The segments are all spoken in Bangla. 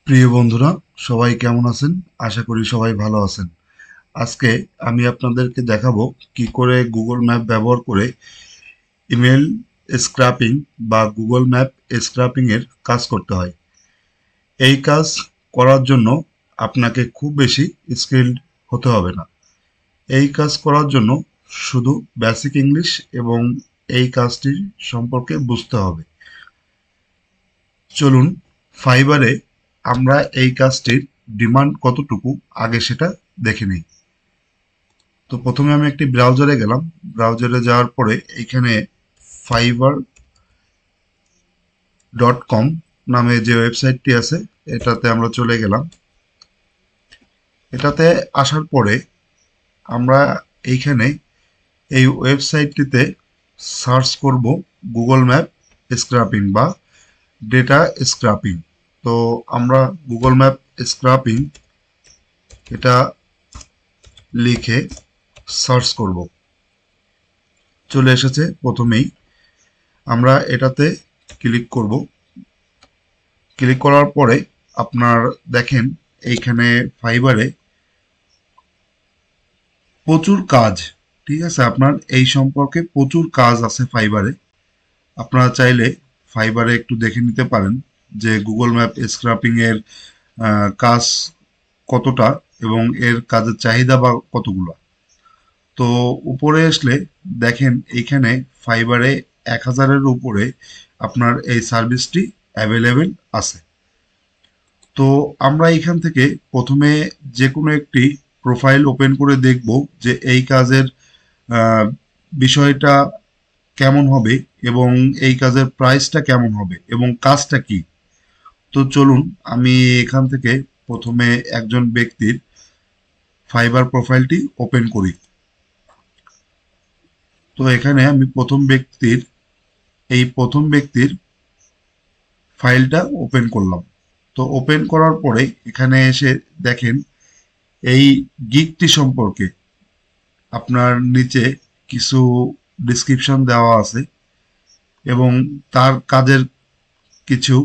প্রিয় বন্ধুরা, সবাই কেমন আছেন? আশা করি সবাই ভালো আছেন। আজকে আমি আপনাদেরকে দেখাবো কি করে গুগল ম্যাপ ব্যবহার করে ইমেল স্ক্র্যাপিং বা গুগল ম্যাপ স্ক্র্যাপিং এর কাজ করতে হয়। এই কাজ করার জন্য আপনাকে খুব বেশি স্কিলড হতে হবে না। এই কাজ করার জন্য শুধু বেসিক ইংলিশ এবং এই কাজটির সম্পর্কে বুঝতে হবে। চলুন ফাইবারে আমরা এই কাজটির ডিমান্ড কতটুকু আগে সেটা দেখে নিই। তো প্রথমে আমি একটি ব্রাউজারে গেলাম। ব্রাউজারে যাওয়ার পরে এইখানে fiverr.com নামে যে ওয়েবসাইটটি আছে এটাতে আমরা চলে গেলাম। এটাতে আসার পরে আমরা এইখানে এই ওয়েবসাইটটিতে সার্চ করব গুগল ম্যাপ স্ক্র্যাপিং বা ডেটা স্ক্র্যাপিং। তো আমরা গুগল ম্যাপ স্ক্র্যাপিং এটা লিখে সার্চ করব। চলে এসেছে প্রথমেই। আমরা এটাতে ক্লিক করব। ক্লিক করার পরে আপনার দেখেন এইখানে ফাইবারে প্রচুর কাজ, ঠিক আছে, আপনার এই সম্পর্কে প্রচুর কাজ আছে ফাইবারে। আপনারা চাইলে ফাইবারে একটু দেখে নিতে পারেন যে গুগল ম্যাপ স্ক্র্যাপিং এর কাজ কতটা এবং এর কাজের চাহিদা বা কতগুলো। তো উপরে আসলে দেখেন এইখানে ফাইবারে 1000-এর উপরে আপনার এই সার্ভিসটি অ্যাভেলেবেল আছে। তো আমরা এখান থেকে প্রথমে যে কোনো একটি প্রোফাইল ওপেন করে দেখব যে এই কাজের আহ, বিষয়টা কেমন হবে এবং এই কাজের প্রাইসটা কেমন হবে এবং কাজটা কি। তো চলুন আমি এখান থেকে প্রথমে একজন ব্যক্তির ফাইবার প্রোফাইলটি ওপেন করি। তো এখানে আমি প্রথম ব্যক্তির ফাইলটা ওপেন করলাম। তো ওপেন করার পরে এখানে এসে দেখেন এই গিগটি সম্পর্কে আপনার নিচে কিছু ডিসক্রিপশন দেওয়া আছে এবং তার কাজের কিছু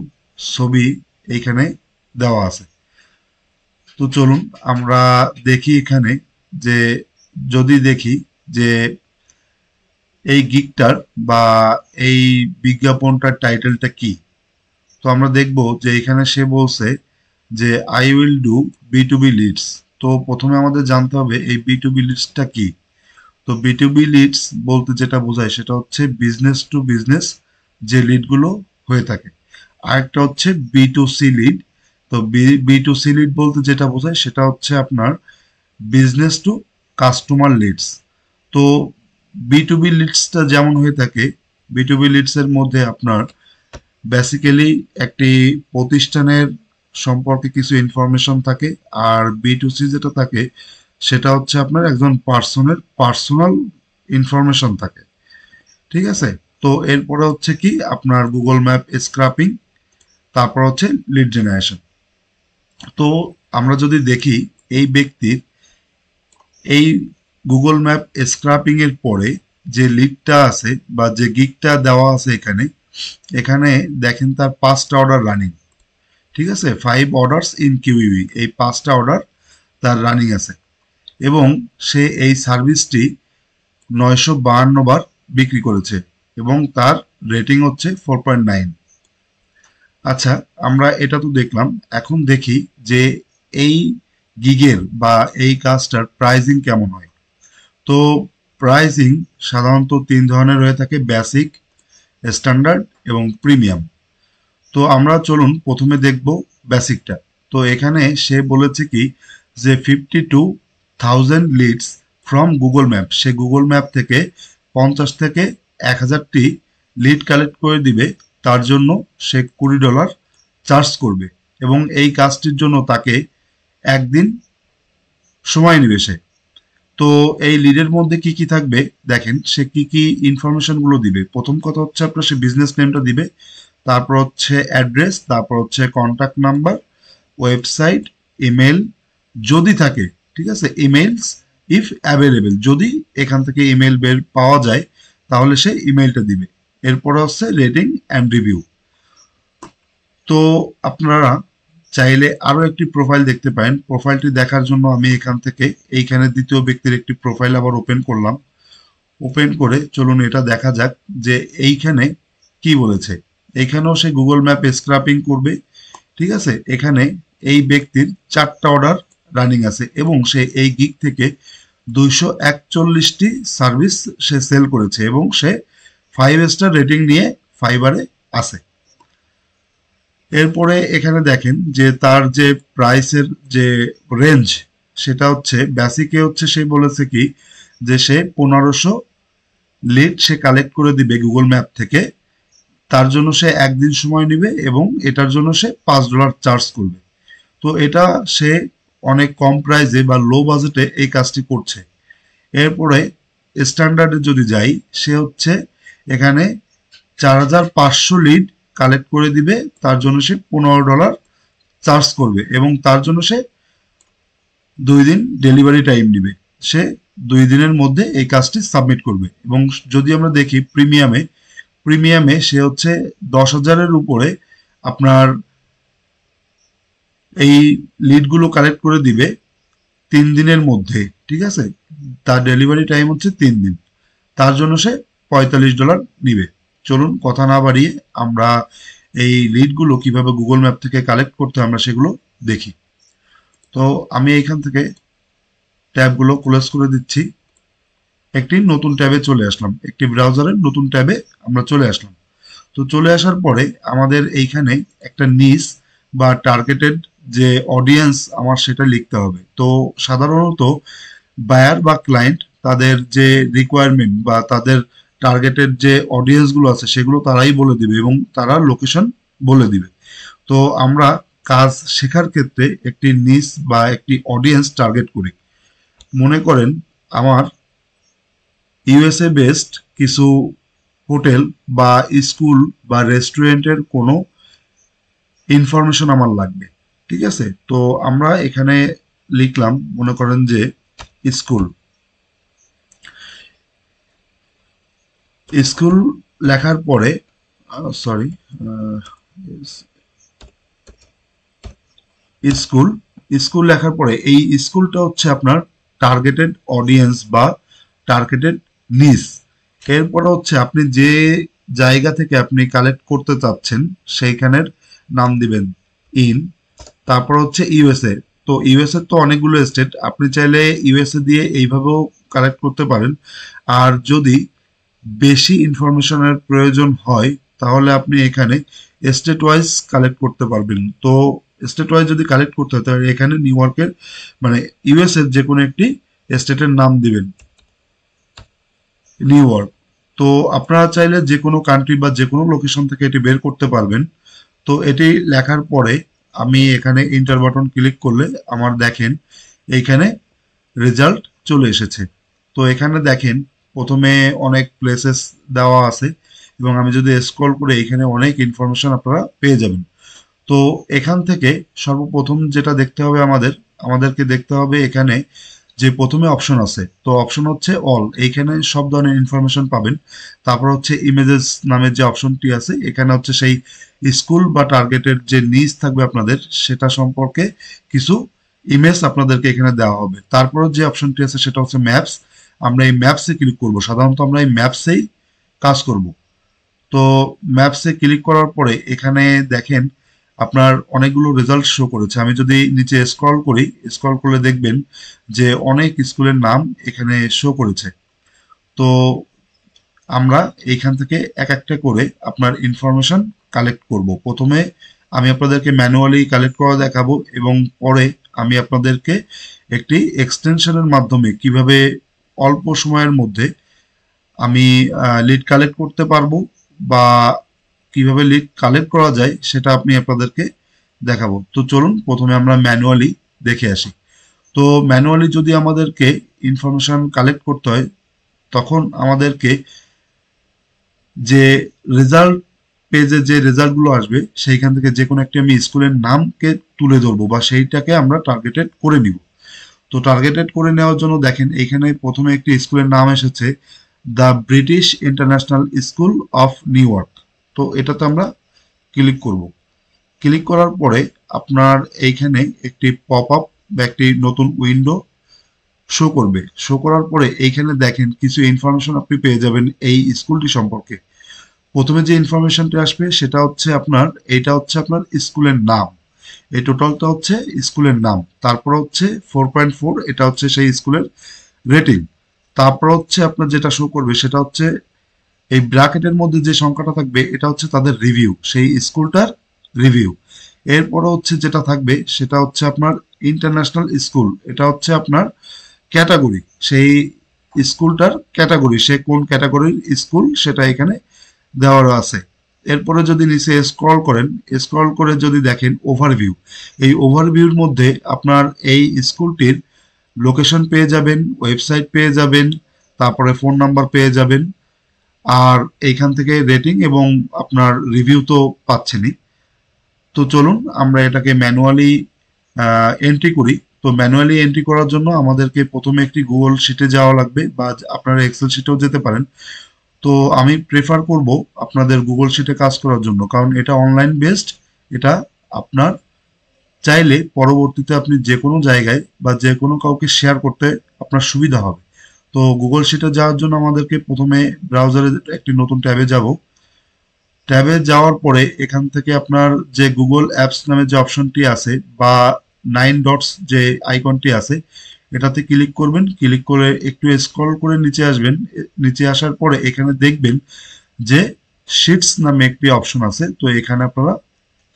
ছবি এইখানে দেওয়া আছে। তো চলুন আমরা দেখি এখানে যে যদি দেখি যে এই গিগটার বা এই বিজ্ঞাপনটার টাইটেলটা কি। তো আমরা দেখব যে এখানে সে বলছে যে I will do B to B leads. তো প্রথমে আমাদের জানতে হবে এই বি টু বি লিডসটা কি। তো বি টু বি লিডস বলতে যেটা বোঝায় সেটা হচ্ছে বিজনেস টু বিজনেস যে লিডগুলো হয়ে থাকে। আরেকটা হচ্ছে বি টু সি লিড। তো বি টু সি লিড বলতে যেটা বোঝায় সেটা হচ্ছে আপনার বিজনেস টু কাস্টমার লিডস। তো বি টু বি লিডসটা যেমন হয়ে থাকে, বি টু বি লিডস এর মধ্যে আপনার বেসিক্যালি একটি প্রতিষ্ঠানের সম্পর্কে কিছু ইনফরমেশন থাকে। আর বি টু সি যেটা থাকে সেটা হচ্ছে আপনার একজন পার্সনের পার্সোনাল ইনফরমেশন থাকে, ঠিক আছে। তো এরপরে হচ্ছে কি আপনার গুগল ম্যাপ স্ক্র্যাপিং, তারপর হচ্ছে লিড জেনারেশন। তো আমরা যদি দেখি এই ব্যক্তির এই গুগল ম্যাপ স্ক্র্যাপিং এর পরে যে লিডটা আছে বা যে গিগটা দেওয়া আছে এখানে, এখানে দেখেন তার 5টা অর্ডার রানিং, ঠিক আছে, 5 অর্ডারস ইন কিউইবি, এই 5টা অর্ডার তার রানিং আছে এবং সে এই সার্ভিসটি 952 বার বিক্রি করেছে এবং তার রেটিং হচ্ছে 4.9। আচ্ছা, আমরা এটা তো দেখলাম। এখন দেখি যে এই গিগের বা এই কাজটার প্রাইজিং কেমন হয়। তো প্রাইজিং সাধারণত 3 ধরনের হয়ে থাকে: বেসিক, স্ট্যান্ডার্ড এবং প্রিমিয়াম। তো আমরা চলুন প্রথমে দেখব বেসিকটা। তো এখানে সে বলেছে কি যে 52,000 লিডস ফ্রম গুগল ম্যাপ, সে গুগল ম্যাপ থেকে 50 থেকে 1000টি লিড কালেক্ট করে দিবে। তার জন্য সে $20 চার্জ করবে এবং এই কাজটির জন্য তাকে একদিন সময় নেবে সে। তো এই লিডের মধ্যে কি কি থাকবে দেখেন, সে কি কি ইনফরমেশন গুলো দিবে। প্রথম কথা হচ্ছে আপনার সে বিজনেস নেমটা দিবে, তারপর হচ্ছে অ্যাড্রেস, তারপর হচ্ছে কন্ট্যাক্ট নাম্বার, ওয়েবসাইট, ইমেল যদি থাকে, ঠিক আছে, ইমেলস ইফ অ্যাভেলেবেল, যদি এখান থেকে ইমেল বের পাওয়া যায় তাহলে সে ইমেলটা দিবে। এরপরে হচ্ছে রেটিং অ্যান্ড রিভিউ। তো আপনারা চাইলে আরো একটি প্রোফাইল দেখতে পারেন। প্রোফাইলটি দেখার জন্য আমি এখান থেকে এইখানে দ্বিতীয় ব্যক্তির একটি প্রোফাইল আবার ওপেন করলাম। ওপেন করে চলুন এটা দেখা যাক যে এইখানে কি বলেছে। এইখানেও সে গুগল ম্যাপ স্ক্র্যাপিং করবে, ঠিক আছে। এখানে এই ব্যক্তির 4টা অর্ডার রানিং আছে এবং সে এই গিগ থেকে 241টি সার্ভিস সে সেল করেছে এবং সে 5 স্টার রেটিং নিয়ে ফাইবারে আছে। এরপরে এখানে দেখেন যে তার যে প্রাইসের যে রেঞ্জ সেটা হচ্ছে বেসিকে হচ্ছে সে বলেছে কি যে সে 1500 লিড সে কালেক্ট করে দিবে গুগল ম্যাপ থেকে। তার জন্য সে একদিন সময় নেবে এবং এটার জন্য সে $5 চার্জ করবে। তো এটা সে অনেক কম প্রাইসে বা লো বাজেটে এই কাজটি করছে। এরপরে স্ট্যান্ডার্ডে যদি যাই, সে হচ্ছে এখানে 4500 লিড কালেক্ট করে দিবে, তার জন্য সে $15 চার্জ করবে এবং তার জন্য সে 2 দিন ডেলিভারি টাইম নেবে। সে 2 দিনের মধ্যে এই কাজটি সাবমিট করবে। এবং যদি আমরা দেখি প্রিমিয়ামে সে হচ্ছে 10,000-এর উপরে আপনার এই লিডগুলো কালেক্ট করে দিবে 3 দিনের মধ্যে, ঠিক আছে। তার ডেলিভারি টাইম হচ্ছে 3 দিন, তার জন্য সে $45 নিবে। চলুন কথা না বাড়িয়ে আমরা এই লিডগুলো কিভাবে গুগল ম্যাপ থেকে কালেক্ট করতে আমরা সেগুলো দেখি। তো আমি এইখান থেকে ট্যাবগুলো ক্লোজ করে দিচ্ছি, একটি নতুন ট্যাবে চলে আসলাম, একটি ব্রাউজারের নতুন ট্যাবে আমরা চলে আসলাম। তো চলে আসার পরে আমাদের এইখানে একটা নিশ বা টার্গেটেড যে অডিয়েন্স আমার সেটা লিখতে হবে। তো সাধারণত বায়ার বা ক্লায়েন্ট তাদের যে রিকোয়ারমেন্ট বা তাদের টার্গেটেড যে অডিয়েন্সগুলো আছে সেগুলো তারাই বলে দিবে এবং তারা লোকেশন বলে দিবে। তো আমরা কাজ শেখার ক্ষেত্রে একটি নিশ বা একটি অডিয়েন্স টার্গেট করি। মনে করেন আমার ইউএসএ বেসড কিছু হোটেল বা স্কুল বা রেস্টুরেন্টের কোনো ইনফরমেশন আমার লাগবে, ঠিক আছে। তো আমরা এখানে লিখলাম, মনে করেন যে স্কুল লেখার পরে স্কুল লেখার পরে এই স্কুলটা হচ্ছে আপনার টার্গেটেড অডিয়েন্স বা টার্গেটেড নিস। এরপরে হচ্ছে আপনি যে জায়গা থেকে আপনি কালেক্ট করতে চাচ্ছেন সেইখানের নাম দিবেন ইন, তারপর হচ্ছে ইউএসএ। তো ইউএসএ তো অনেকগুলো স্টেট, আপনি চাইলে ইউএসএ দিয়ে এইভাবেও কালেক্ট করতে পারেন। আর যদি বেশি ইনফরমেশনের প্রয়োজন হয় তাহলে আপনি এখানে স্টেট ওয়াইজ কালেক্ট করতে পারবেন। তো স্টেট ওয়াইজ যদি কালেক্ট করতে হয় তাহলে এখানে নিউ ইয়র্কের মানে ইউএস এর যে কোনো একটি স্টেটের নাম দিবেন নিউ ইয়র্ক। তো আপনারা চাইলে যে কোনো কান্ট্রি বা যে কোনো লোকেশন থেকে এটি বের করতে পারবেন। তো এটি লেখার পরে আমি এখানে ইন্টার বাটন ক্লিক করলে আমার দেখেন এইখানে রেজাল্ট চলে এসেছে। তো এখানে দেখেন প্রথমে অনেক প্লেসেস দেওয়া আছে এবং আমি যদি স্ক্রল করে এখানে অনেক ইনফরমেশন আপনারা পেয়ে যাবেন। তো এখান থেকে সর্বপ্রথম যেটা দেখতে হবে আমাদেরকে দেখতে হবে এখানে যে প্রথমে অপশন আছে। তো অপশন হচ্ছে অল, এইখানে সব ধরনের ইনফরমেশন পাবেন। তারপর হচ্ছে ইমেজেস নামের যে অপশনটি আছে এখানে হচ্ছে সেই স্কুল বা টার্গেটের যে নিজ থাকবে আপনাদের সেটা সম্পর্কে কিছু ইমেজ আপনাদেরকে এখানে দেওয়া হবে। তারপর যে অপশনটি আছে সেটা হচ্ছে ম্যাপস। আমরা এই ম্যাপসে ক্লিক করব, সাধারণত আমরা এই ম্যাপসেই কাজ করব। তো ম্যাপসে ক্লিক করার পরে এখানে দেখেন আপনার অনেকগুলো রেজাল্ট শো করেছে। আমি যদি নিচে স্ক্রল করলে দেখবেন যে অনেক স্কুলের নাম এখানে শো করেছে। তো আমরা এইখান থেকে এক একটা করে আপনার ইনফরমেশন কালেক্ট করব। প্রথমে আমি আপনাদেরকে ম্যানুয়ালি কালেক্ট করা দেখাবো এবং পরে আমি আপনাদেরকে একটি এক্সটেনশনের মাধ্যমে কিভাবে অল্প সময়ের মধ্যে আমি লিড কালেক্ট করতে পারবো বা কিভাবে লিড কালেক্ট করা যায় সেটা আমি আপনাদেরকে দেখাবো। তো চলুন প্রথমে আমরা ম্যানুয়ালি দেখে আসি। তো ম্যানুয়ালি যদি আমাদেরকে ইনফরমেশন কালেক্ট করতে হয় তখন আমাদেরকে যে রেজাল্ট পেজে যে রেজাল্টগুলো আসবে সেইখান থেকে যে কোনো একটি আমি স্কুলের নামকে তুলে ধরবো বা সেইটাকে আমরা টার্গেটেড করে নিব। তো টার্গেটেড করে নেওয়ার জন্য দেখেন এখানে প্রথমে একটি স্কুলের নাম এসেছে the British international school of new York. তো এটাতে আমরা ক্লিক করব। ক্লিক করার পরে আপনার এইখানে একটি পপ আপ বা একটি নতুন উইন্ডো শো করবে। শো করার পরে এইখানে দেখেন কিছু ইনফরমেশন আপনি পেয়ে যাবেন এই স্কুলটি সম্পর্কে। প্রথমে যে ইনফরমেশনটি আসবে সেটা হচ্ছে এটা হচ্ছে আপনার স্কুলের নাম। এই টোটালটা হচ্ছে স্কুলের নাম। তারপর হচ্ছে 4.4, এটা হচ্ছে সেই স্কুলের রেটিং। তারপর হচ্ছে আপনার যেটা শো করবে সেটা হচ্ছে এই ব্র্যাকেটের মধ্যে যে সংখ্যাটা থাকবে এটা হচ্ছে তাদের রিভিউ, সেই স্কুলটার রিভিউ। এরপরে হচ্ছে যেটা থাকবে সেটা হচ্ছে আপনার ইন্টারন্যাশনাল স্কুল, এটা হচ্ছে আপনার ক্যাটাগরি, সেই স্কুলটার ক্যাটাগরি, সে কোন ক্যাটাগরির স্কুল সেটা এখানে দেওয়া আছে। এরপরে যদি নিচে স্ক্রল করে যদি দেখেন ওভারভিউ, এই ওভারভিউর মধ্যে আপনার এই স্কুলটির লোকেশন পেয়ে যাবেন, ওয়েবসাইট পেয়ে যাবেন, তারপরে ফোন নাম্বার পেয়ে যাবেন, আর এইখান থেকে রেটিং এবং আপনার রিভিউ তো পাচ্ছেনই। তো চলুন আমরা এটাকে ম্যানুয়ালি এন্ট্রি করি। তো ম্যানুয়ালি এন্ট্রি করার জন্য আমাদেরকে প্রথমে একটি গুগল শিটে যাওয়া লাগবে, বা আপনারা এক্সেল শিটেও যেতে পারেন। তো আমি প্রেফার করব আপনাদের গুগল শিটে কাজ করার জন্য, কারণ এটা অনলাইন বেসড। এটা আপনার চাইলে পরবর্তীতে আপনি যে কোনো জায়গায় বা যে কোনো কাউকে শেয়ার করতে আপনার সুবিধা হবে। তো গুগল শিটে যাওয়ার জন্য আমাদেরকে প্রথমে ব্রাউজারে একটি নতুন ট্যাবে যাব। ট্যাবে যাওয়ার পরে এখান থেকে আপনার যে গুগল অ্যাপস নামে যে অপশনটি আছে বা 9 ডটস যে আইকনটি আছে এটাতে ক্লিক করবেন। ক্লিক করে একটু স্ক্রল করে নিচে আসবেন। নিচে আসার পরে এখানে দেখবেন যে শিটস নামে একটি অপশন আছে, তো এখানে আপনারা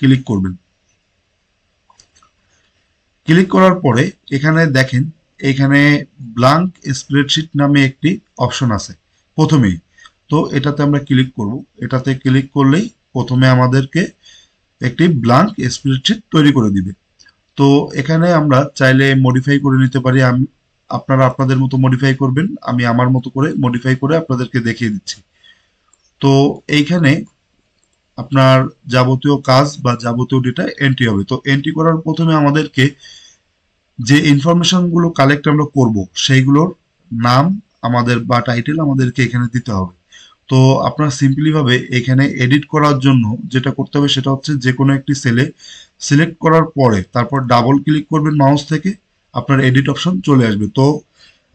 ক্লিক করবেন। ক্লিক করার পরে এখানে দেখেন এখানে ব্ল্যাঙ্ক স্প্রেডশিট নামে একটি অপশন আছে প্রথমেই। তো এটাতে আমরা ক্লিক করব। এটাতে ক্লিক করলেই প্রথমে আমাদেরকে একটি ব্ল্যাঙ্ক স্প্রেডশিট তৈরি করে দিবে। তো এখানে আমরা চাইলে মডিফাই করে নিতে পারি। আপনারা আপনাদের মতো মডিফাই করবেন, আমি আমার মতো করে মডিফাই করে আপনাদেরকে দেখিয়ে দিচ্ছি। তো এইখানে আপনার যাবতীয় কাজ বা যাবতীয় ডেটা এন্ট্রি হবে। তো এন্ট্রি করার প্রথমে আমাদেরকে যে ইনফরমেশন গুলো কালেক্ট আমরা করব সেইগুলোর নাম আমাদের বা টাইটেল আমাদেরকে এখানে দিতে হবে। তো আপনার সিম্পলি ভাবে এখানে এডিট করার জন্য যেটা করতে হবে সেটা হচ্ছে যে কোনো একটি সেলে সিলেক্ট করার পরে তারপর ডাবল ক্লিক করবেন মাউস থেকে, আপনার এডিট অপশন চলে আসবে। তো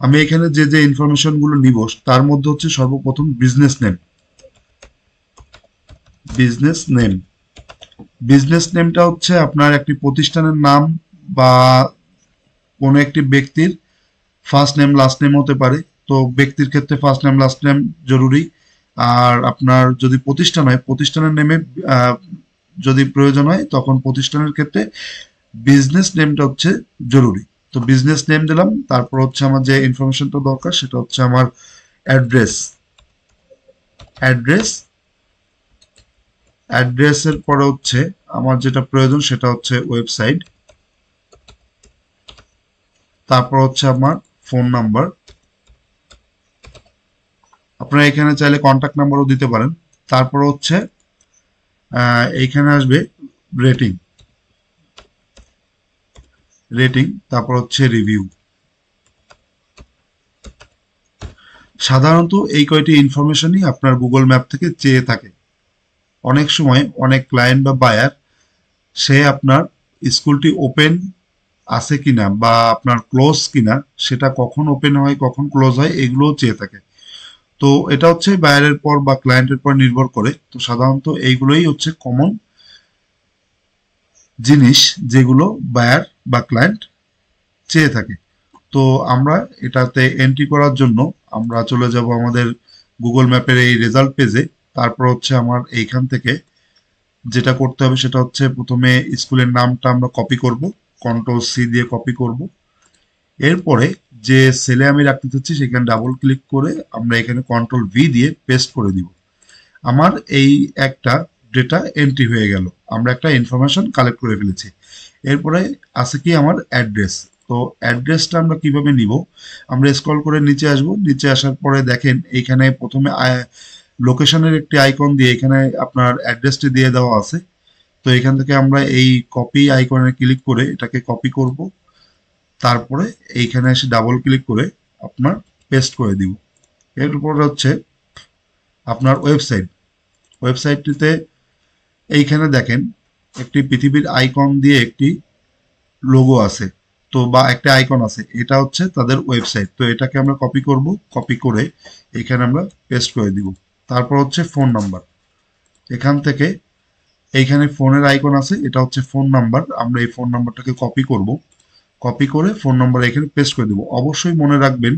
আমি এখানে যে যে ইনফরমেশন গুলো নিব তার মধ্যে হচ্ছে সর্বপ্রথম business name. Business name business নেমটা হচ্ছে আপনার একটি প্রতিষ্ঠানের নাম বা কোনো একটি ব্যক্তির ফার্স্ট নেম লাস্ট নেম হতে পারে। তো ব্যক্তির ক্ষেত্রে ফার্স্ট নেম লাস্ট নেম জরুরি। আর আপনার যদি প্রতিষ্ঠান হয় প্রতিষ্ঠানের নেমে যদি প্রয়োজন হয় তখন প্রতিষ্ঠানের ক্ষেত্রে বিজনেস নেমটা হচ্ছে জরুরি। তো বিজনেস নেম দিলাম। তারপর হচ্ছে আমার যে ইনফরমেশনটা দরকার সেটা হচ্ছে আমার অ্যাড্রেস। অ্যাড্রেস অ্যাড্রেসের পরে হচ্ছে আমার যেটা প্রয়োজন সেটা হচ্ছে ওয়েবসাইট। তারপর হচ্ছে আমার ফোন নাম্বার। আপনারা এখানে চাইলে কন্ট্যাক্ট নাম্বারও দিতে পারেন। তারপর হচ্ছে এইখানে আসবে রেটিং। তারপর হচ্ছে রিভিউ। সাধারণত এই কয়টি ইনফরমেশনই আপনার গুগল ম্যাপ থেকে চেয়ে থাকে। অনেক সময় অনেক ক্লায়েন্ট বা বায়ার সে আপনার স্কুলটি ওপেন আছে কিনা বা আপনার ক্লোজ কিনা, সেটা কখন ওপেন হয় কখন ক্লোজ হয় এগুলোও চেয়ে থাকে। তো এটা হচ্ছে বায়ারের পর বা ক্লায়েন্টের পর নির্ভর করে। তো সাধারণত এইগুলোই হচ্ছে কমন জিনিস যেগুলো বায়ার বা ক্লায়েন্ট চেয়ে থাকে। তো আমরা এটাতে এন্ট্রি করার জন্য আমরা চলে যাব আমাদের গুগল ম্যাপের এই রেজাল্ট পেজে। তারপর হচ্ছে আমার এইখান থেকে যেটা করতে হবে সেটা হচ্ছে প্রথমে স্কুলের নামটা আমরা কপি করব, কন্ট্রোল-C দিয়ে কপি করব। এরপরে যে সেলে আমি রাখতে চাচ্ছি সেখানে ডাবল ক্লিক করে আমরা এখানে কন্ট্রোল-V দিয়ে পেস্ট করে দিব। আমার এই একটা ডেটা এন্ট্রি হয়ে গেল, আমরা একটা ইনফরমেশন কালেক্ট করে ফেলেছি। এরপরে আছে কি আমার অ্যাড্রেস। তো অ্যাড্রেসটা আমরা কিভাবে নিব, আমরা স্ক্রল করে নিচে আসব। নিচে আসার পরে দেখেন এইখানে প্রথমে লোকেশনের একটি আইকন দিয়ে এখানে আপনার অ্যাড্রেসটি দিয়ে দেওয়া আছে। তো এখান থেকে আমরা এই কপি আইকনে ক্লিক করে এটাকে কপি করব। তারপরে এইখানে এসে ডাবল ক্লিক করে আপনার পেস্ট করে দিব। এরপর হচ্ছে আপনার ওয়েবসাইটটিতে এইখানে দেখেন একটি পৃথিবীর আইকন দিয়ে একটি লোগো আছে, তো বা একটা আইকন আছে, এটা হচ্ছে তাদের ওয়েবসাইট। তো এটাকে আমরা কপি করব, কপি করে এখানে আমরা পেস্ট করে দিব। তারপর হচ্ছে ফোন নাম্বার, এখান থেকে এইখানে ফোনের আইকন আছে, এটা হচ্ছে ফোন নাম্বার, আমরা এই ফোন নাম্বারটাকে কপি করব, কপি করে ফোন নাম্বার এখানে পেস্ট করে দেব। অবশ্যই মনে রাখবেন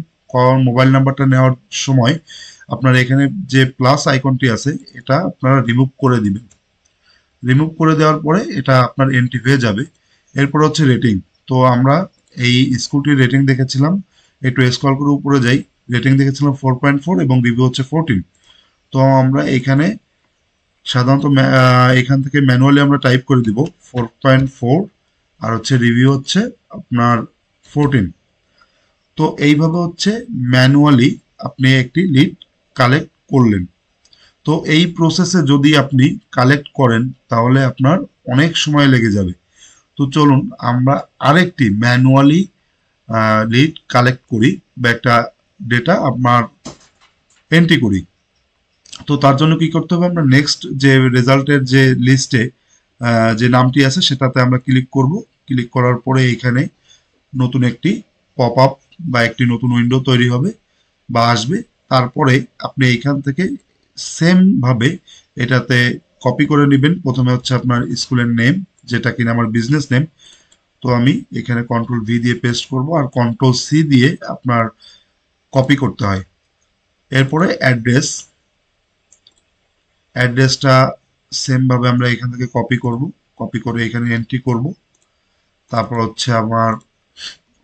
মোবাইল নাম্বারটা নেওয়ার সময় আপনার এখানে যে প্লাস আইকনটি আছে এটা আপনারা রিমুভ করে দিবেন। রিমুভ করে দেওয়ার পরে এটা আপনার এন্ট্রি হয়ে যাবে। এরপর হচ্ছে রেটিং। তো আমরা এই স্কুলটির রেটিং দেখেছিলাম, একটু স্ক্রল করে উপরে যাই, রেটিং দেখেছিলাম 4.4 এবং রিভিউ হচ্ছে 14। তো আমরা এখানে সাধারণত এখান থেকে ম্যানুয়ালি আমরা টাইপ করে দিব 4.4 আর হচ্ছে রিভিউ হচ্ছে আপনার 14। তো এইভাবে হচ্ছে ম্যানুয়ালি আপনি একটি লিড কালেক্ট করলেন। তো এই প্রসেসে যদি আপনি কালেক্ট করেন তাহলে আপনার অনেক সময় লেগে যাবে। তো চলুন আমরা আরেকটি ম্যানুয়ালি লিড কালেক্ট করি বা একটা ডেটা আপনার এন্ট্রি করি। তো তার জন্য কি করতে হবে, আমরা নেক্সট যে রেজাল্টের যে লিস্টে যে নামটি আছে সেটাতে আমরা ক্লিক করব। ক্লিক করার পরে এখানে নতুন একটি পপ আপ বা একটি নতুন উইন্ডো তৈরি হবে বা আসবে। তারপরে আপনি এইখান থেকে সেম ভাবে এটাতে কপি করে নেবেন। প্রথমে হচ্ছে আপনার স্কুলের নেম, যেটা কিনা আমার বিজনেস নেম। তো আমি এখানে কন্ট্রোল ভি দিয়ে পেস্ট করব আর কন্ট্রোল সি দিয়ে আপনার কপি করতে হয়। এরপরে অ্যাড্রেস, অ্যাড্রেসটা সেম ভাবে আমরা এখান থেকে কপি করব, কপি করে এখানে এন্ট্রি করব। তারপর হচ্ছে আমার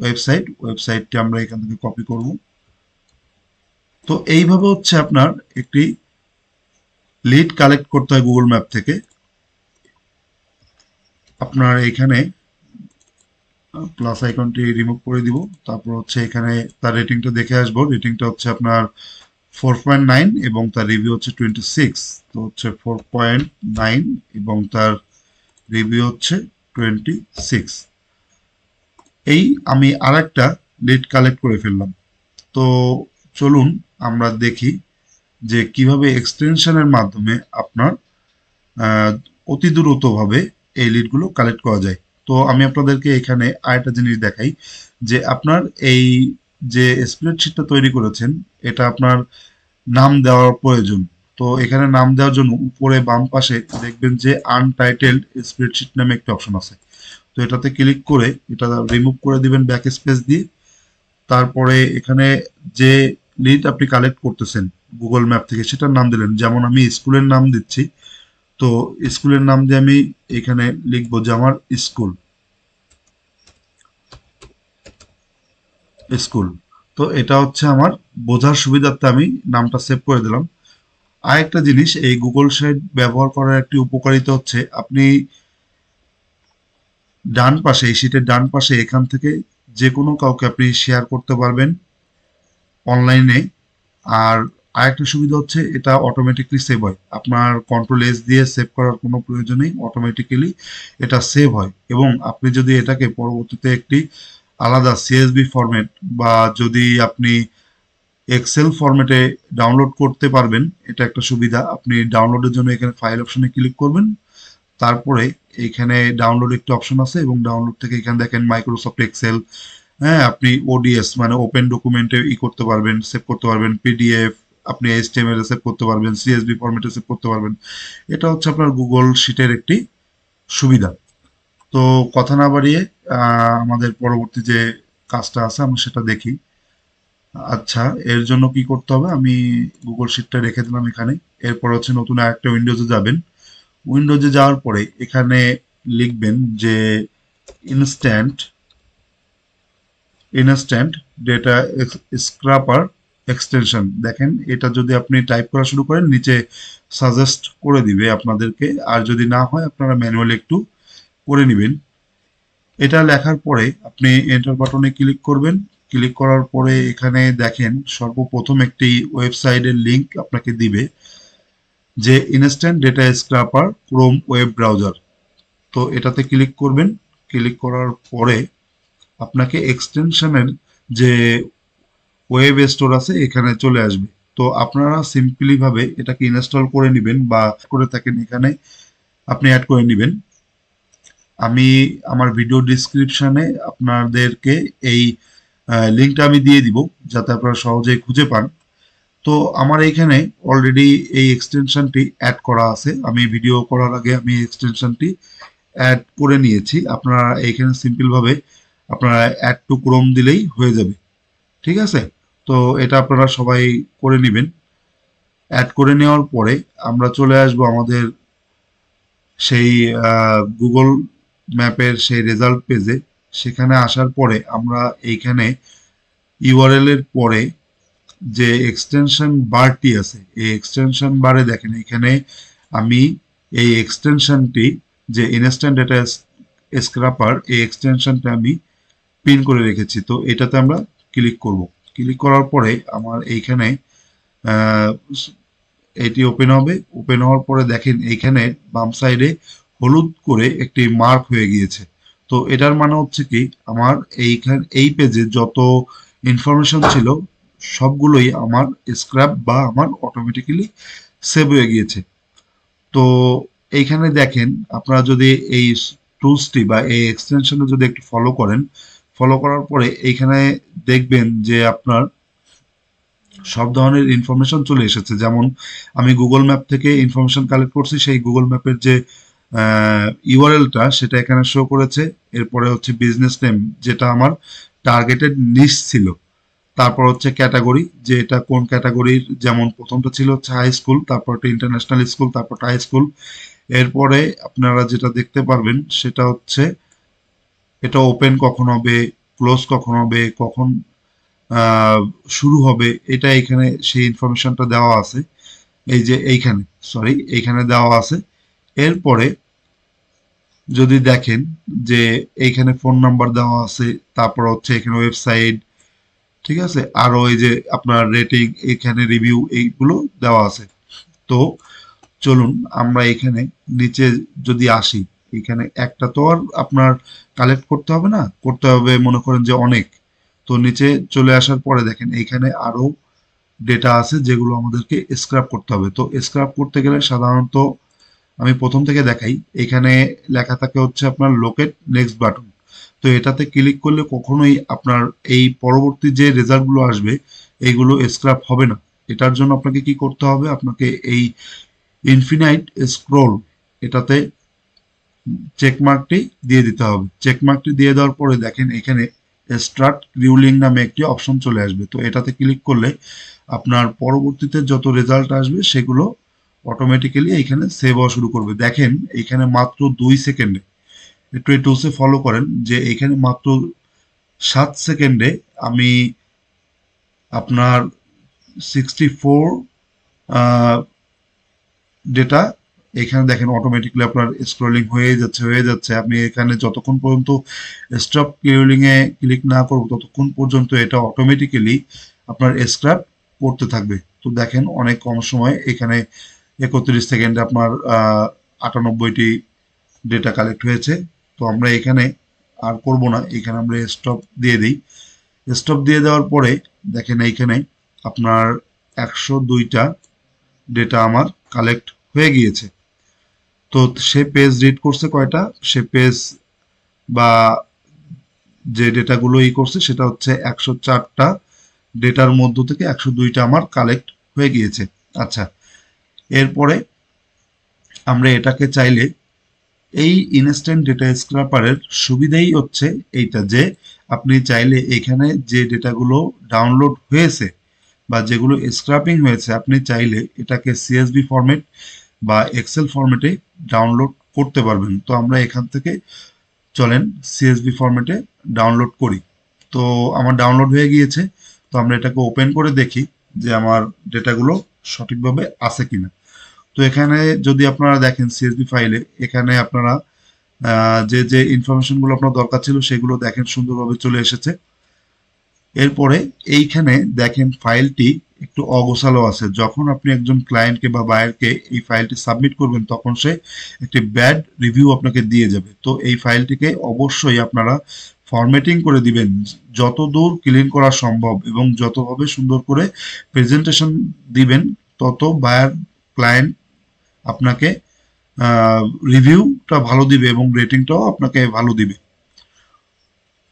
ওয়েবসাইটটি আমরা এখান থেকে কপি করব। তো এইভাবে হচ্ছে আপনার একটি লিড কালেক্ট করতে হয় গুগল ম্যাপ থেকে। আপনার এখানে প্লাস আইকনটি রিমুভ করে দিব। তারপর হচ্ছে এখানে তার রেটিংটা দেখে আসবো। রেটিংটা হচ্ছে আপনার 4.9 এবং তার রিভিউ হচ্ছে 26। তো হচ্ছে 4.9 এবং তার রিভিউ হচ্ছে 26। এই আমি আরেকটা লিড কালেক্ট করে ফেললাম। তো চলুন আমরা দেখি যে কিভাবে এক্সটেনশনের মাধ্যমে আপনার অতি দ্রুতভাবে এই লিডগুলো কালেক্ট করা যায়। তো আমি আপনাদেরকে এখানে আরেকটা জিনিস দেখাই যে আপনার এই যে স্প্রেডশিটটা তৈরি করেছেন এটা আপনার নাম দেওয়ার প্রয়োজন। তো এখানে নাম দেওয়ার জন্য উপরে বাম পাশে দেখবেন যে আনটাইটেলড স্প্রেডশিট নামে একটা অপশন আছে। তো এটাতে ক্লিক করে এটা রিমুভ করে দিবেন ব্যাক স্পেস দিয়ে। তারপরে এখানে যে লিড আপনি কালেক্ট করতেছেন গুগল ম্যাপ থেকে সেটার নাম দিলেন, যেমন আমি স্কুলের নাম দিচ্ছি। তো স্কুলের নাম দিয়ে আমি এখানে লিখবো যে আমার স্কুল স্কুল। তো এটা হচ্ছে আমার বোঝার সুবিধার্থে আমি নামটা সেভ করে দিলাম। আরেকটা জিনিস, এই গুগল সাইট ব্যবহার করার একটি উপকারিতা হচ্ছে আপনি ডান পাশে, এই শীটের ডান পাশে এখান থেকে যে কোনো কাউকে আপনি শেয়ার করতে পারবেন অনলাইনে। আর আরেকটা সুবিধা হচ্ছে এটা অটোমেটিকলি সেভ হয়, আপনার কন্ট্রোল এস দিয়ে সেভ করার কোনো প্রয়োজন নেই, অটোমেটিক্যালি এটা সেভ হয়। এবং আপনি যদি এটাকে পরবর্তীতে একটি আলাদা সিএসভি ফরম্যাট বা যদি আপনি এক্সেল ফরম্যাটে ডাউনলোড করতে পারবেন, এটা একটা সুবিধা। আপনি ডাউনলোডের জন্য এখানে ফাইল অপশনে ক্লিক করবেন, তারপরে এখানে ডাউনলোড একটি অপশন আছে এবং ডাউনলোড থেকে এখানে দেখেন মাইক্রোসফট এক্সেল। হ্যাঁ, আপনি ওডিএস মানে ওপেন ডকুমেন্টে করতে পারবেন, সেভ করতে পারবেন, পিডিএফ আপনি এইচটিএমএল এ সেভ করতে পারবেন, সিএসভি ফরম্যাটে সেভ করতে পারবেন। এটা হচ্ছে আপনার গুগল শিটের একটি সুবিধা। তো কথা না বাড়িয়ে আমাদের পরবর্তী যে কাজটা আছে আমরা সেটা দেখি। আচ্ছা, এর জন্য কি করতে হবে, আমি গুগল শিটটা রেখে দিলাম এখানে। এরপর হচ্ছে নতুন আরেকটা উইন্ডোজে যাবেন। উইন্ডোজে যাওয়ার পরে এখানে লিখবেন যে instant instant data scraper extension. দেখেন এটা যদি আপনি টাইপ করা শুরু করেন নিচে সাজেস্ট করে দিবে আপনাদেরকে, আর যদি না হয় আপনারা ম্যানুয়ালি একটু করে নেবেন। এটা লেখার পরে আপনি এন্টার বাটনে ক্লিক করবেন। ক্লিক করার পরে এখানে দেখেন সর্বপ্রথম একটি ওয়েবসাইটের লিংক আপনাকে দিবে যে instant data scraper Chrome web browser. তো এটাতে ক্লিক করবেন। ক্লিক করার পরে আপনাকে এক্সটেনশনের যে ওয়েব স্টোর আছে এখানে চলে আসবে। তো আপনারা সিম্পলি ভাবে এটাকে ইনস্টল করে নেবেন বা করে থাকেন এখানে আপনি অ্যাড করে নেবেন। আমি আমার ভিডিও ডিসক্রিপশনে আপনাদেরকে এই লিঙ্কটা আমি দিয়ে দিব, যাতে আপনারা সহজেই খুঁজে পান। তো আমার এইখানে অলরেডি এই এক্সটেনশনটি অ্যাড করা আছে। আমি ভিডিও করার আগে আমি এক্সটেনশনটি অ্যাড করে নিয়েছি। আপনারা এইখানে সিম্পলভাবে আপনারা অ্যাড টু ক্রোম দিলেই হয়ে যাবে, ঠিক আছে? তো এটা আপনারা সবাই করে নেবেন। অ্যাড করে নেওয়ার পরে আমরা চলে আসবো আমাদের সেই গুগল ম্যাপের সেই রেজাল্ট পেজে। সেখানে আসার পরে আমরা এইখানে ইউআরএল এর পরে যে এক্সটেনশন বারটি আছে, এই এক্সটেনশন বারে দেখেন এখানে আমি এই এক্সটেনশনটি যে ইনস্ট্যান্ট ডেটা স্ক্র্যাপার, এই এক্সটেনশনটা আমি পিন করে রেখেছি। তো এটাতে আমরা ক্লিক করব। ক্লিক করার পরে আমার এইখানে এটি ওপেন হবে। ওপেন হওয়ার পরে দেখেন এইখানে বাম সাইডে হলুদ করে একটি মার্ক হয়ে গিয়েছে। তো এটার মানে হচ্ছে কি, আমার এইখানে এই পেজে যত ইনফরমেশন ছিল সবগুলোই আমার স্ক্র্যাপ বা আমার অটোমেটিক্যালি সেভ হয়ে গিয়েছে। তো এইখানে দেখেন আপনারা যদি এই টুলসটি বা এই এক্সটেনশনে যদি একটু ফলো করেন, ফলো করার পরে এইখানে দেখবেন যে আপনার সব ধরনের ইনফরমেশন চলে এসেছে। যেমন আমি গুগল ম্যাপ থেকে ইনফরমেশন কালেক্ট করছি, সেই গুগল ম্যাপের যে ইউআরএলটা সেটা এখানে শো করেছে। এরপরে হচ্ছে বিজনেস নেম, যেটা আমার টার্গেটেড নিশ ছিল। তারপর হচ্ছে ক্যাটাগরি, যে এটা কোন ক্যাটাগরির, যেমন প্রথমটা ছিল হচ্ছে হাই স্কুল, তারপর একটা ইন্টারন্যাশনাল স্কুল, তারপর হাই স্কুল। এরপরে আপনারা যেটা দেখতে পারবেন সেটা হচ্ছে এটা ওপেন কখন হবে, ক্লোজ কখন হবে, কখন শুরু হবে, এটা এখানে সেই ইনফরমেশনটা দেওয়া আছে। এই যে এইখানে, সরি, এইখানে দেওয়া আছে। এরপরে যদি দেখেন যে এইখানে ফোন নাম্বার দেওয়া আছে, তারপর হচ্ছে এখানে ওয়েবসাইট, ঠিক আছে, আরো এই যে আপনার রেটিং, এখানে রিভিউ, এইগুলো দেওয়া আছে। তো চলুন আমরা এখানে নিচে যদি আসি, এখানে একটা তো আর আপনার কালেক্ট করতে হবে না, করতে হবে মনে করেন যে অনেক। তো নিচে চলে আসার পরে দেখেন এইখানে আরো ডেটা আছে যেগুলো আমাদেরকে স্ক্র্যাপ করতে হবে। তো স্ক্র্যাপ করতে গেলে সাধারণত আমি প্রথম থেকে দেখাই, এখানে লেখা থাকে হচ্ছে আপনার লোকেট নেক্সট বাটন। তো এটাতে ক্লিক করলে কখনোই আপনার এই পরবর্তী যে রেজাল্টগুলো আসবে এইগুলো স্ক্র্যাপ হবে না। এটার জন্য আপনাকে কি করতে হবে, আপনাকে এই ইনফিনাইট স্ক্রোল এটাতে চেকমার্কটি দিয়ে দিতে হবে। চেকমার্কটি দিয়ে দেওয়ার পরে দেখেন এখানে স্টার্ট রিউলিং নামে একটি অপশন চলে আসবে। তো এটাতে ক্লিক করলে আপনার পরবর্তীতে যত রেজাল্ট আসবে সেগুলো অটোমেটিক্যালি এখানে সেভ হওয়া শুরু করবে। দেখেন এখানে মাত্র 2 সেকেন্ডে, একটু এই টুলসে ফলো করেন যে এখানে মাত্র 7 সেকেন্ডে আমি আপনার 64 ডেটা, এখানে দেখেন অটোমেটিক্যালি আপনার স্ক্রলিং হয়ে যাচ্ছে। আপনি এখানে যতক্ষণ পর্যন্ত স্টপ স্ক্রলিং এ ক্লিক না করব ততক্ষণ পর্যন্ত এটা অটোমেটিক্যালি আপনার স্ক্র্যাপ করতে থাকবে। তো দেখেন অনেক কম সময় এখানে 31 সেকেন্ডে আপনার 98টি ডেটা কালেক্ট হয়েছে। তো আমরা এখানে আর করব না, এখানে আমরা স্টপ দিয়ে দিই। স্টপ দিয়ে দেওয়ার পরে দেখেন এইখানে আপনার 102টা ডেটা আমার কালেক্ট হয়ে গিয়েছে। তো সে পেজ রিড করছে কয়টা, সে পেজ বা যে ডেটাগুলো করছে সেটা হচ্ছে 104টা ডেটার মধ্য থেকে 102টা আমার কালেক্ট হয়ে গিয়েছে। আচ্ছা, এরপরে আমরা এটাকে চাইলে এই ইনস্ট্যান্ট ডেটা স্ক্র্যাপারের সুবিধাই হচ্ছে এইটা যে আপনি চাইলে এখানে যে ডেটাগুলো ডাউনলোড হয়েছে বা যেগুলো স্ক্র্যাপিং হয়েছে, আপনি চাইলে এটাকে সিএসভি ফরম্যাট বা এক্সেল ফরম্যাটে ডাউনলোড করতে পারবেন। তো আমরা এখান থেকে চলেন সিএসভি ফরম্যাটে ডাউনলোড করি। তো আমার ডাউনলোড হয়ে গিয়েছে। তো আমরা এটাকে ওপেন করে দেখি যে আমার ডেটাগুলো সঠিকভাবে আছে কিনা। তো এখানে যদি আপনারা দেখেন সিএসভি ফাইলে, এখানে আপনারা যে যে ইনফরমেশনগুলো আপনার দরকার ছিল সেগুলো দেখেন সুন্দরভাবে চলে এসেছে। এরপরে এইখানে দেখেন ফাইলটি একটু অগোছালো আছে। যখন আপনি একজন ক্লায়েন্টকে বা বায়ারকে এই ফাইলটি সাবমিট করবেন তখন সে একটি ব্যাড রিভিউ আপনাকে দিয়ে যাবে। তো এই ফাইলটিকে অবশ্যই আপনারা ফরম্যাটিং করে দিবেন যত দূর ক্লিন করা সম্ভব, এবং যতভাবে সুন্দর করে প্রেজেন্টেশন দিবেন তত বায়ার ক্লায়েন্ট আপনাকে রিভিউটা ভালো দিবে এবং রেটিংটাও আপনাকে ভালো দিবে।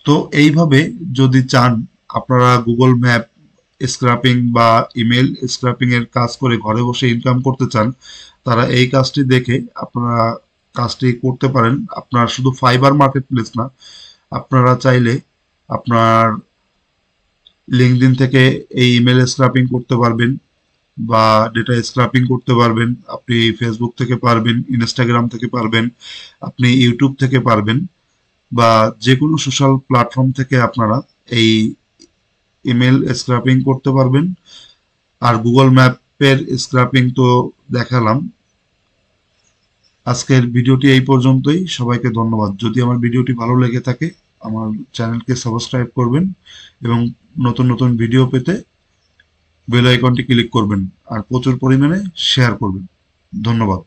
তো এইভাবে যদি চান আপনারা গুগল ম্যাপ স্ক্র্যাপিং বা ইমেল স্ক্র্যাপিং এর কাজ করে ঘরে বসে ইনকাম করতে চান, তারা এই কাজটি দেখে আপনারা কাজটি করতে পারেন। আপনার শুধু ফাইবার মার্কেট প্লেস না, আপনারা চাইলে আপনার লিঙ্কডইন থেকে এই ইমেল স্ক্র্যাপিং করতে পারবেন বা ডেটা স্ক্র্যাপিং করতে পারবেন। আপনি ফেসবুক থেকে পারবেন, ইনস্টাগ্রাম থেকে পারবেন, আপনি ইউটিউব থেকে পারবেন, বা যে কোনো সোশ্যাল প্ল্যাটফর্ম থেকে আপনারা এই ইমেল স্ক্র্যাপিং করতে পারবেন। আর গুগল ম্যাপের স্ক্র্যাপিং তো দেখালাম। আজকের ভিডিওটি এই পর্যন্তই। সবাইকে ধন্যবাদ। যদি আমার ভিডিওটি ভালো লেগে থাকে আমার চ্যানেলকে সাবস্ক্রাইব করবেন এবং নতুন নতুন ভিডিও পেতে বেল আইকনটি ক্লিক করবেন আর প্রচুর পরিমাণে শেয়ার করবেন। ধন্যবাদ।